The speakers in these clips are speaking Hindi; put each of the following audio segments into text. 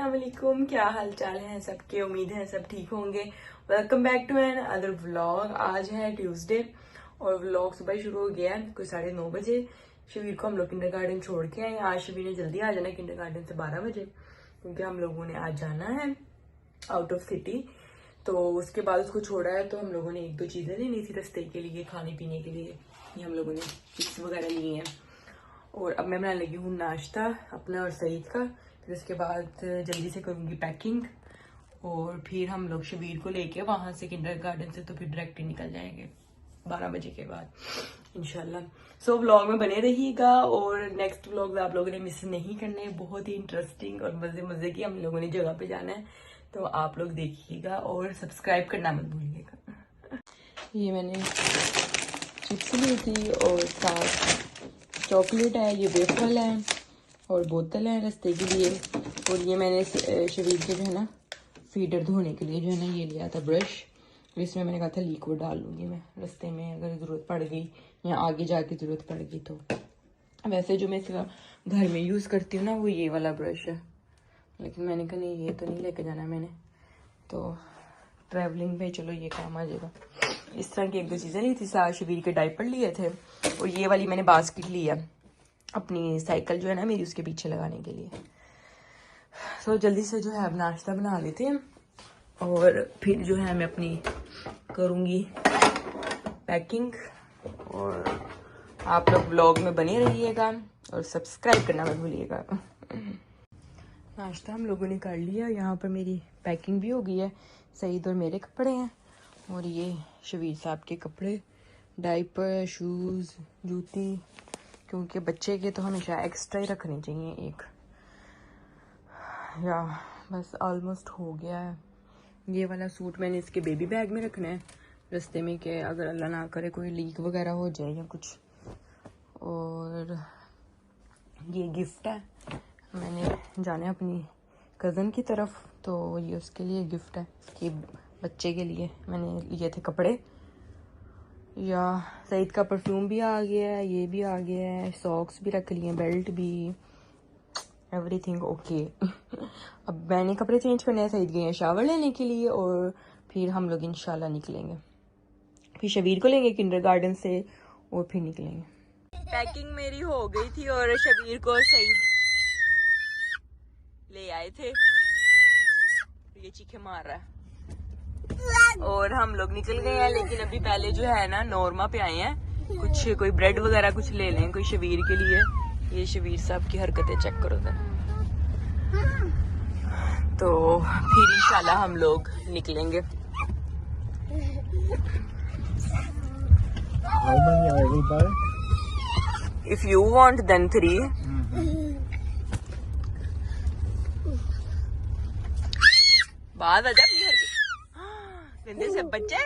अस्सलाम वालेकुम, क्या हाल चाल है सबके। उम्मीद है सब ठीक होंगे। Welcome back to another vlog. आज है ट्यूसडे और व्लॉग सुबह शुरू हो गया है, कोई 9:30 बजे। शबीर को हम लोग किंडरगार्टन छोड़ के आए। आज शबीर ने जल्दी आ जाना किंडरगार्टन से 12 बजे, क्योंकि हम लोगों ने आज जाना है आउट ऑफ सिटी। तो उसके बाद उसको छोड़ा है, तो हम लोगों ने 1-2 चीजें लेनी थी रास्ते के लिए, खाने पीने के लिए। ये हम लोगों ने चिप्स वगैरह लिए हैं। और अब मैं बनाने लगी हूँ नाश्ता अपना और सईद का। फिर उसके बाद जल्दी से करूँगी पैकिंग और फिर हम लोग शबीर को लेके वहाँ से किंडरगार्टन से तो फिर डायरेक्ट ही निकल जाएंगे 12 बजे के बाद इंशाल्लाह। सो व्लॉग में बने रहिएगा और नेक्स्ट व्लॉग आप लोगों ने मिस नहीं करने। बहुत ही इंटरेस्टिंग और मजे मजे की हम लोगों ने जगह पे जाना है, तो आप लोग देखिएगा और सब्सक्राइब करना मत भूलिएगा। ये मैंने चिप्स ली थी और साथ चॉकलेट है, ये वेफल है और बोतल है रास्ते के लिए। और ये मैंने शरीर के जो है ना फीडर धोने के लिए जो है ना ये लिया था ब्रश। इसमें मैंने कहा था लिक्विड डाल लूँगी मैं रास्ते में अगर ज़रूरत पड़ गई या आगे जाके ज़रूरत पड़ गई तो। वैसे जो मैं इसका घर में यूज़ करती हूँ ना वो ये वाला ब्रश है, लेकिन मैंने कहा नहीं ये तो नहीं लेके जाना मैंने, तो ट्रैवलिंग पे चलो ये काम आ जाएगा। इस तरह की 1-2 चीज़ें ली थी। साथ शबीर के डायपर लिए थे और ये वाली मैंने बास्केट ली है अपनी साइकिल जो है ना मेरी उसके पीछे लगाने के लिए। तो जल्दी से जो है अब नाश्ता बना लेते हैं और फिर जो है मैं अपनी करूँगी पैकिंग। और आप लोग व्लॉग में बने रहिएगा और सब्सक्राइब करना मत भूलिएगा। नाश्ता हम लोगों ने कर लिया, यहाँ पर मेरी पैकिंग भी हो गई है। सईद और मेरे कपड़े हैं और ये शबीर साहब के कपड़े, डायपर, शूज़, जूती, क्योंकि बच्चे के तो हमेशा एक्स्ट्रा ही रखने चाहिए एक। या बस ऑलमोस्ट हो गया है। ये वाला सूट मैंने इसके बेबी बैग में रखना है रास्ते में, कि अगर अल्लाह ना करे कोई लीक वगैरह हो जाए या कुछ। और ये गिफ्ट है, मैंने जाना है अपनी कज़न की तरफ, तो ये उसके लिए गिफ्ट है कि बच्चे के लिए मैंने लिए थे कपड़े। या सईद का परफ्यूम भी आ गया है, ये भी आ गया है, सॉक्स भी रख लिए, बेल्ट भी, एवरीथिंग ओके। अब मैंने कपड़े चेंज करने हैं, सईद गए हैं शावर लेने के लिए और फिर हम लोग इंशाल्लाह निकलेंगे। फिर शबीर को लेंगे किंडरगार्टन से और फिर निकलेंगे। पैकिंग मेरी हो गई थी और शबीर को सईद ले आए थे, ये चीखे मार रहा है और हम लोग निकल गए हैं। लेकिन अभी पहले जो है ना नॉर्मा पे आए हैं, कुछ कोई ब्रेड वगैरह कुछ ले लें कोई शबीर के लिए। ये शबीर साहब की हरकतें चेक करो जरा। तो फिर इंशाल्लाह हम लोग निकलेंगे। If you want then 3। बाद आ जा अपनी हरकत गंदे से बच्चे।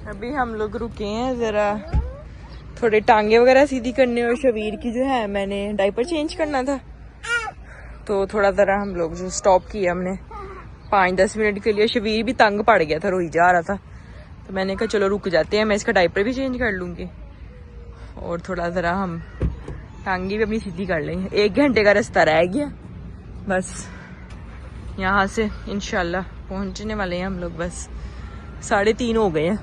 अभी हम लोग रुके हैं जरा थोड़े टांगे वगैरह सीधी करने, और शबीर की जो है मैंने डायपर चेंज करना था, तो थोड़ा जरा हम लोग जो स्टॉप किया हमने 5-10 मिनट के लिए। शबीर भी तंग पड़ गया था, रोई जा रहा था, तो मैंने कहा चलो रुक जाते हैं, मैं इसका डायपर भी चेंज कर लूँगी और थोड़ा ज़रा हम टांगी भी अपनी सीधी कर लेंगे। 1 घंटे का रास्ता रह गया बस, यहाँ से इंशाल्लाह पहुँचने वाले हैं हम लोग। बस 3:30 हो गए हैं,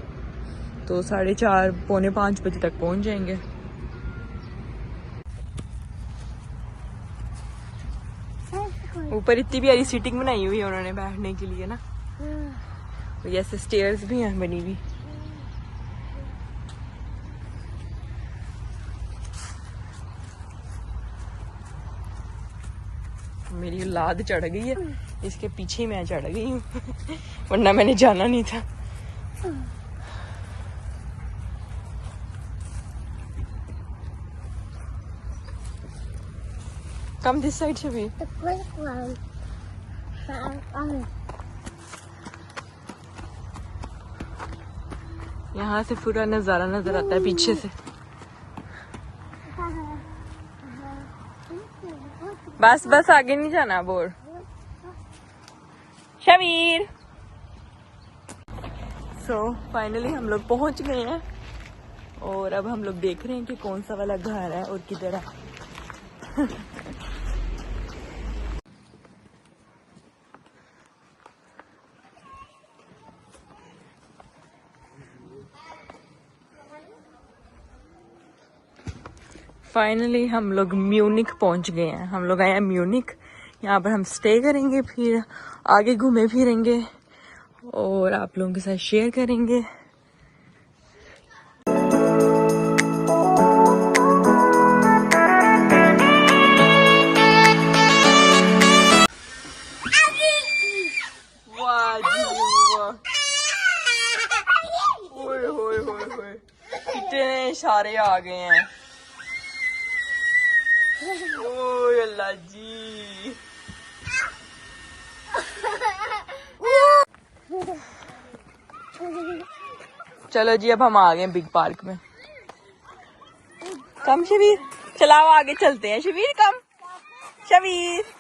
तो 4:30 पौने 5 बजे तक पहुँच जाएंगे। ऊपर इतनी प्यारी सीटिंग बनाई हुई है उन्होंने बैठने के लिए ना, जैसे स्टेयर्स भी हैं बनी हुई। मेरी औलाद चढ़ गई है, इसके पीछे मैं चढ़ गई हूँ वरना मैंने जाना नहीं था। Come this side, Shabi. The quick one. यहाँ से पूरा नजारा नजर आता है पीछे से। बस बस आगे नहीं जाना बोर। शबीर। सो फाइनली हम लोग पहुंच गए हैं और अब हम लोग देख रहे हैं कि कौन सा वाला घर है और किधर है। फाइनली हम लोग म्यूनिक पहुंच गए हैं। हम लोग आए हैं म्यूनिक। यहाँ पर हम स्टे करेंगे, फिर आगे घूमे फिरेंगे और आप लोगों के साथ शेयर करेंगे। वाह जी वाह, ओए होए होए होए, कितने इशारे आ गए हैं। ओए अल्लाह जी। चलो जी, अब हम आ गए बिग पार्क में। कम शबीर, चलाओ आगे चलते हैं। शबीर कम, शबीर।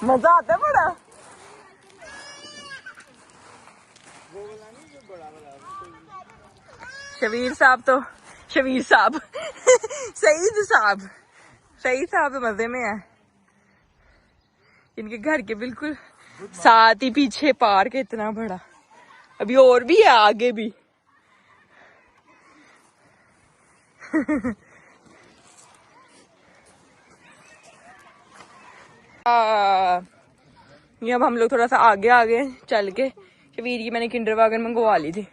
मजा आता है बड़ा। शबीर साहब तो शबीर साहब सईद साहब, सईद साहब तो मजे में है। इनके घर के बिल्कुल साथ ही पीछे पार्क है इतना बड़ा। अभी और भी है आगे भी। ये अब हम लोग थोड़ा सा आगे आगे चल के, शबीर की मैंने किंडर वैगन मंगवा ली थी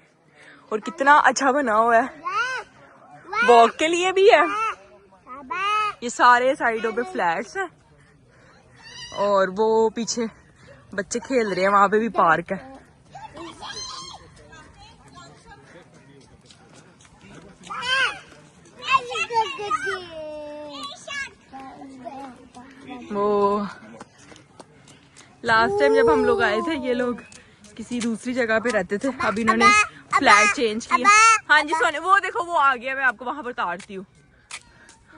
और कितना अच्छा बना हुआ है, वॉक के लिए भी है। ये सारे साइडों पे फ्लैट्स हैं और वो पीछे बच्चे खेल रहे हैं, वहां पे भी पार्क है। वो लास्ट टाइम जब हम लोग आए थे, ये लोग किसी दूसरी जगह पे रहते थे, अब इन्होंने फ्लैट चेंज किया। हाँ जी सोने, वो देखो वो आ गया, मैं आपको वहां पर तारती हूँ।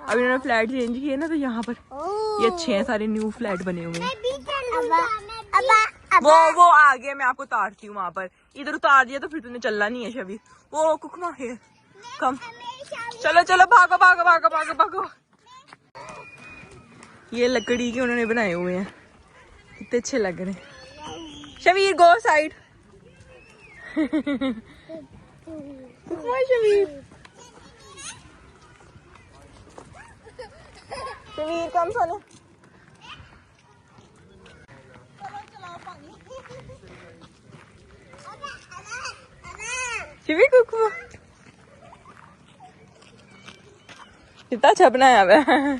अब इन्होंने फ्लैट चेंज किए ना, तो यहाँ पर ये अच्छे हैं, सारे न्यू फ्लैट बने हुए हैं। वो आ गया, मैं आपको तारती हूँ वहां पर। इधर उतार दिया तो फिर तुमने चलना नहीं है शबीर। वो कुकमा है, कम चलो चलो, भागो भागो भागो भागो भागो। ये लकड़ी के उन्होंने बनाए हुए हैं, कितने अच्छे लग रहे हैं। शबीर गो साइड। शबीर, शबीर कम सोने। शबीर कुकमा कितना अच्छा बनाया हुआ है।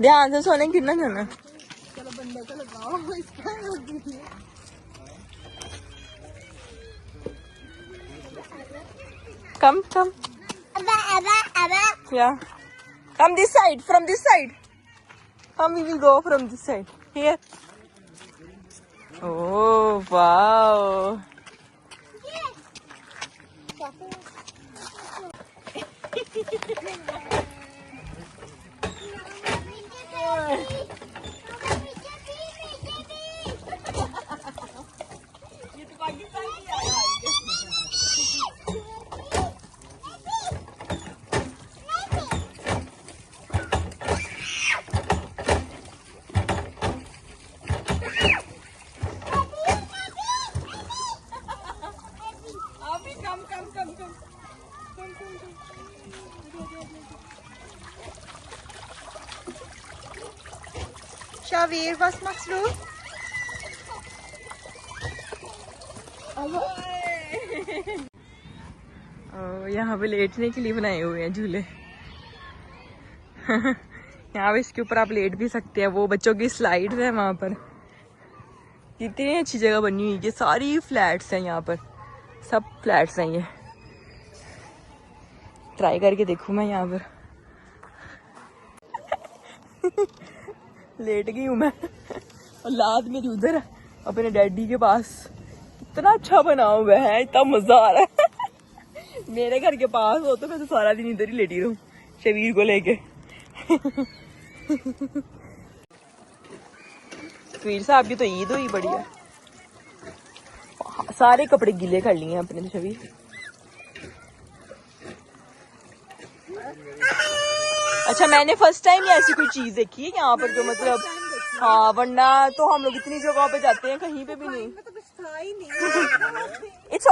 ध्यान से सोने, गिरना जाना। चलो बंदे को लगाओ इसका। Come. Yeah. Come this side, from this side. Come, we will go from this side. Here. Oh, wow. Xavier, was machst du? और यहाँ पे लेटने के लिए बनाए हुए हैं झूले। यहाँ पे इसके ऊपर आप लेट भी सकते हैं। वो बच्चों की स्लाइड है वहाँ पर। कितनी अच्छी जगह बनी हुई है। सारी फ्लैट्स हैं यहाँ पर, सब फ्लैट्स हैं ये। ट्राई करके देखूँ मैं यहाँ पर। लेट गई हूँ मैं और लाद मेरी उधर अपने डैडी के पास। इतना अच्छा बना हुआ है, इतना मजा आ रहा है। मेरे घर के पास हो तो मैं तो सारा दिन इधर ही लेटी रहूं शबीर को लेके। शबीर साहब की तो ईद हुई बढ़िया। सारे कपड़े गीले कर लिए अपने तो शबीर। अच्छा, मैंने फर्स्ट टाइम ऐसी कोई चीज देखी है यहाँ पर जो मतलब, हाँ वरना तो हम लोग इतनी जगहों पे जाते हैं कहीं पे भी नहीं। इट्स